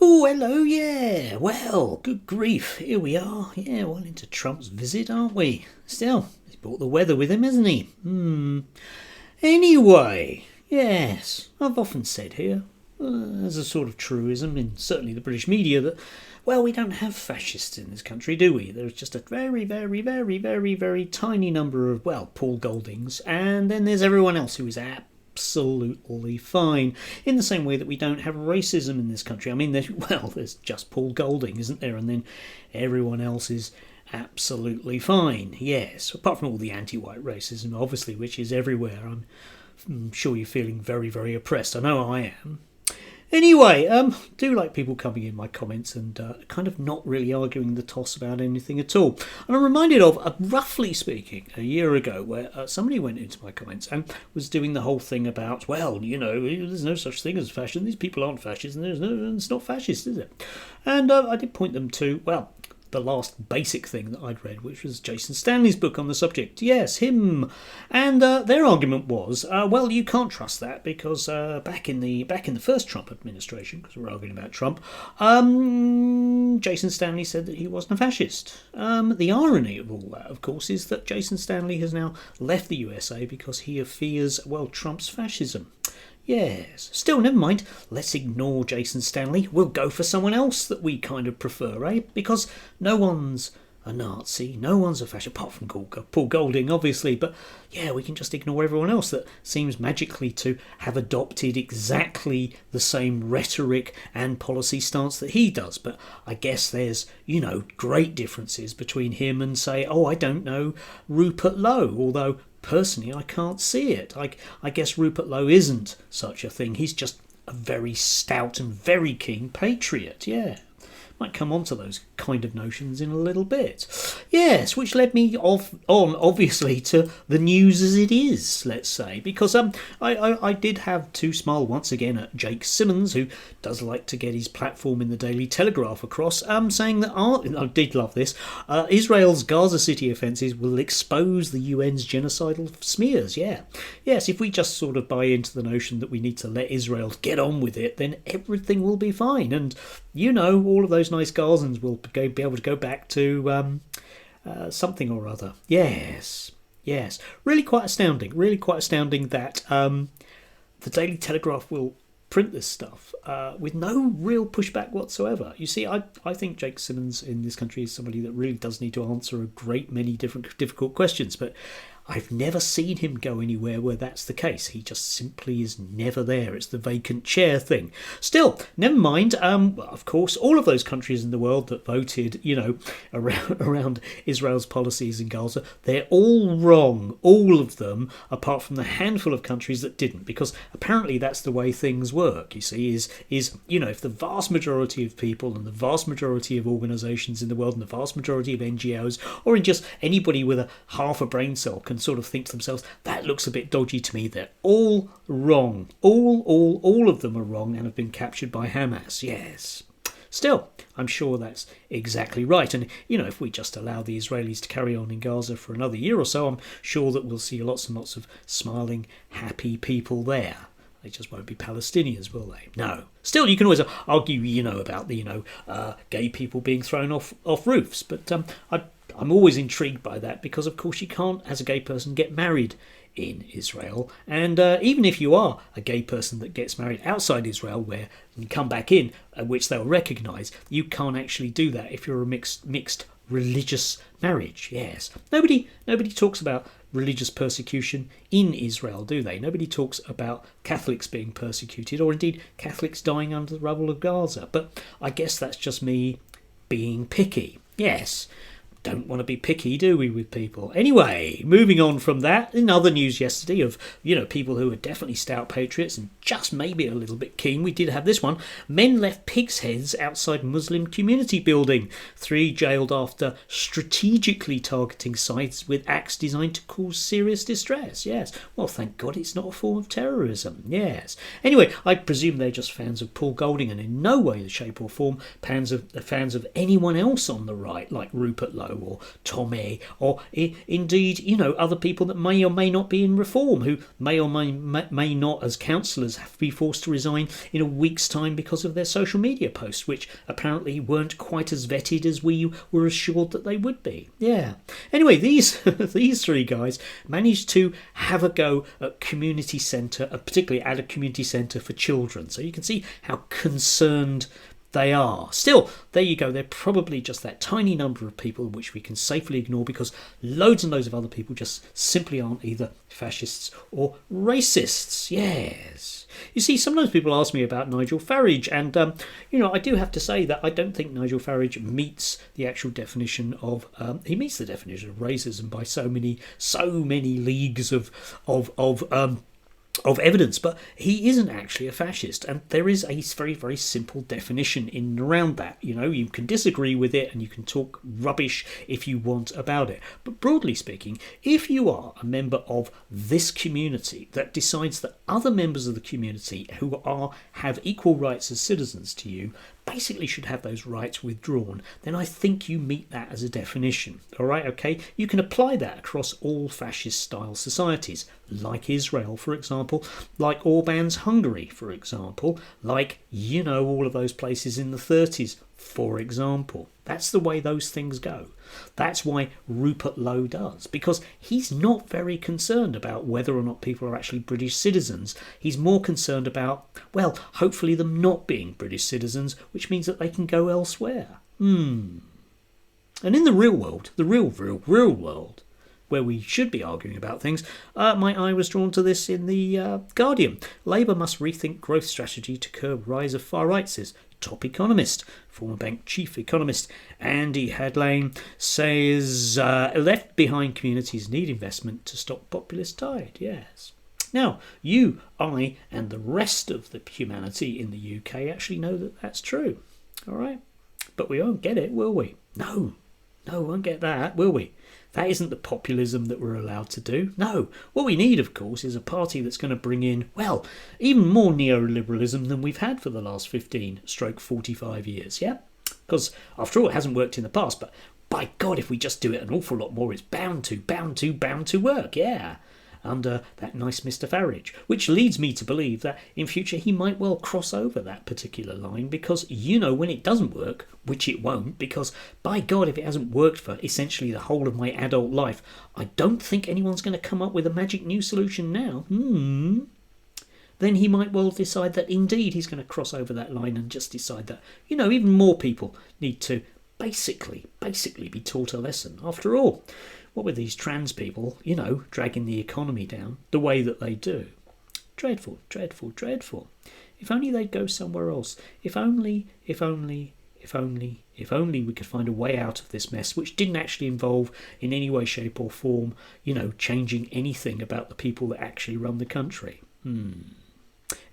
Oh, hello, yeah. Well, good grief. Here we are. Yeah, well into Trump's visit, aren't we? Still, he's brought the weather with him, hasn't he? Anyway, yes, I've often said here, as a sort of truism in certainly the British media, that, well, we don't have fascists in this country, do we? There's just a very, very, very, very, very tiny number of, well, Paul Goldings, and then there's everyone else who is absolutely fine, in the same way that we don't have racism in this country. I mean, there's just Paul Golding, isn't there? And then everyone else is absolutely fine. Yes, apart from all the anti-white racism, obviously, which is everywhere. I'm sure you're feeling very, very oppressed. I know I am. Anyway, do like people coming in my comments and kind of not really arguing the toss about anything at all. And I'm reminded of, roughly speaking, a year ago where somebody went into my comments and was doing the whole thing about, well, you know, there's no such thing as fashion. These people aren't fascists, and it's not fascist, is it? And I did point them to, well, the last basic thing that I'd read, which was Jason Stanley's book on the subject. Yes, him. And their argument was, well, you can't trust that because back in the first Trump administration, because we're arguing about Trump, Jason Stanley said that he wasn't a fascist. The irony of all that, of course, is that Jason Stanley has now left the USA because he fears, well, Trump's fascism. Yes. Still, never mind. Let's ignore Jason Stanley. We'll go for someone else that we kind of prefer, eh? Because no one's a Nazi, no one's a fascist, apart from Paul Golding, obviously. But yeah, we can just ignore everyone else that seems magically to have adopted exactly the same rhetoric and policy stance that he does. But I guess there's, great differences between him and, say, I don't know, Rupert Lowe, although personally, I can't see it. I guess Rupert Lowe isn't such a thing. He's just a very stout and very keen patriot, yeah. Might come on to those kind of notions in a little bit. Yes, which led me on, obviously, to the news as it is, let's say, because I did have to smile once again at Jake Simmons, who does like to get his platform in the Daily Telegraph across, saying that, I did love this, Israel's Gaza City offences will expose the UN's genocidal smears, yeah. Yes, if we just sort of buy into the notion that we need to let Israel get on with it, then everything will be fine, and all of those nice Gazans will be able to go back to something or other. Yes. Really quite astounding that the Daily Telegraph will print this stuff with no real pushback whatsoever. You see, I think Jake Simmons in this country is somebody that really does need to answer a great many different difficult questions, but I've never seen him go anywhere where that's the case. He just simply is never there. It's the vacant chair thing. Still, never mind. Of course, all of those countries in the world that voted, around Israel's policies in Gaza, they're all wrong. All of them, apart from the handful of countries that didn't, because apparently that's the way things work. You see, is if the vast majority of people and the vast majority of organisations in the world and the vast majority of NGOs, or in just anybody with a half a brain cell, can sort of think to themselves, that looks a bit dodgy to me. They're all wrong. All of them are wrong and have been captured by Hamas. Yes. Still, I'm sure that's exactly right. And, if we just allow the Israelis to carry on in Gaza for another year or so, I'm sure that we'll see lots and lots of smiling, happy people there. They just won't be Palestinians, will they? No. Still, you can always argue, about the, gay people being thrown off roofs. But I'm always intrigued by that because, of course, you can't, as a gay person, get married in Israel. And even if you are a gay person that gets married outside Israel, where you come back in, which they'll recognise, you can't actually do that if you're a mixed religious marriage. Yes. Nobody talks about religious persecution in Israel, do they? Nobody talks about Catholics being persecuted, or indeed Catholics dying under the rubble of Gaza. But I guess that's just me being picky. Yes. Don't want to be picky, do we, with people? Anyway, moving on from that, in other news yesterday of, people who are definitely stout patriots and just maybe a little bit keen, we did have this one. Men left pigs' heads outside Muslim community building. 3 jailed after strategically targeting sites with acts designed to cause serious distress. Yes. Well, thank God it's not a form of terrorism. Yes. Anyway, I presume they're just fans of Paul Golding and in no way, shape or form fans of anyone else on the right, like Rupert Lowe. Joe or Tommy, or indeed, other people that may or may not be in reform, who may or may not, as councillors, have to be forced to resign in a week's time because of their social media posts, which apparently weren't quite as vetted as we were assured that they would be. Yeah. Anyway, these three guys managed to have a go at community centre, particularly at a community centre for children. So you can see how concerned they are. Still, there you go. They're probably just that tiny number of people which we can safely ignore, because loads and loads of other people just simply aren't either fascists or racists. Yes. You see, sometimes people ask me about Nigel Farage, and I do have to say that I don't think Nigel Farage meets the actual definition of he meets the definition of racism by so many leagues of evidence, but he isn't actually a fascist, and there is a very, very simple definition in and around that. You can disagree with it and you can talk rubbish if you want about it, but broadly speaking, if you are a member of this community that decides that other members of the community who have equal rights as citizens to you basically should have those rights withdrawn, then I think you meet that as a definition. All right, okay? You can apply that across all fascist-style societies, like Israel, for example, like Orban's Hungary, for example, like, all of those places in the 30s, for example. That's the way those things go. That's why Rupert Lowe does, because he's not very concerned about whether or not people are actually British citizens. He's more concerned about, well, hopefully them not being British citizens, which means that they can go elsewhere. And in the real world, the real world, where we should be arguing about things, my eye was drawn to this in the Guardian. Labour must rethink growth strategy to curb rise of far right, says top economist. Former bank chief economist Andy Hadlane says left behind communities need investment to stop populist tide. Yes. Now, you, I, and the rest of the humanity in the UK actually know that that's true. All right? But we won't get it, will we? No, we won't get that, will we? That isn't the populism that we're allowed to do. No, what we need, of course, is a party that's going to bring in, well, even more neoliberalism than we've had for the last 45 years, yeah? Because, after all, it hasn't worked in the past, but by God, if we just do it an awful lot more, it's bound to work, yeah, under that nice Mr. Farage, which leads me to believe that in future he might well cross over that particular line, because when it doesn't work, which it won't, because by God, if it hasn't worked for essentially the whole of my adult life, I don't think anyone's going to come up with a magic new solution now. Then he might well decide that indeed he's going to cross over that line and just decide that, even more people need to basically be taught a lesson. After all, what with these trans people, dragging the economy down the way that they do? Dreadful. If only they'd go somewhere else. If only we could find a way out of this mess, which didn't actually involve in any way, shape or form, changing anything about the people that actually run the country.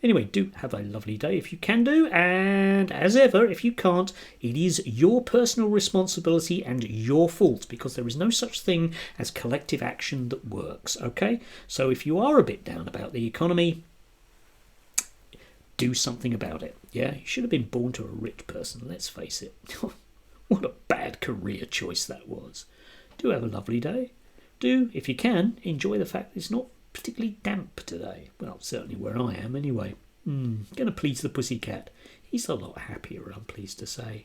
Anyway, do have a lovely day if you can do, and as ever, if you can't, it is your personal responsibility and your fault, because there is no such thing as collective action that works, okay? So if you are a bit down about the economy, do something about it. Yeah, you should have been born to a rich person, let's face it. What a bad career choice that was. Do have a lovely day. Do, if you can, enjoy the fact that it's not particularly damp today. Well, certainly where I am anyway. Gonna please the pussycat. He's a lot happier, I'm pleased to say.